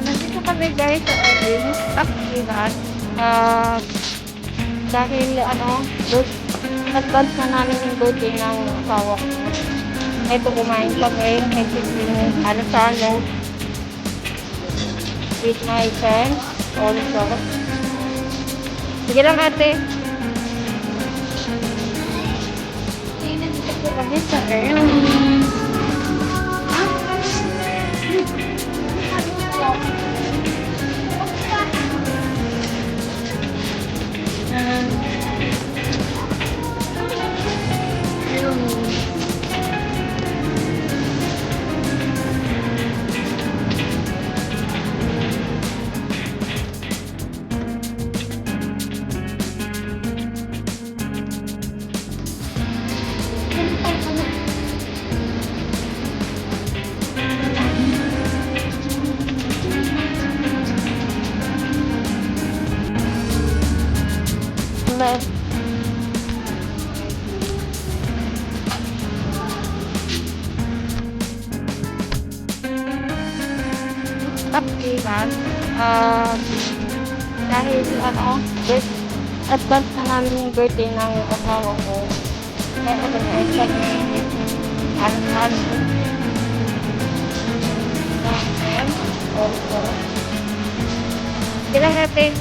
Nandito kami guys sa Erwin, Takbiran. Dahil advance na namin yung birthday ng asawa ko. Ito kumain kami, medyo salo with my friends also. Sige lang ate. Nandito kami sa Erwin. Takbiran. Dahil advance na namin yung birthday ng asawa ko. Kaya ito na isa also. Kailan natin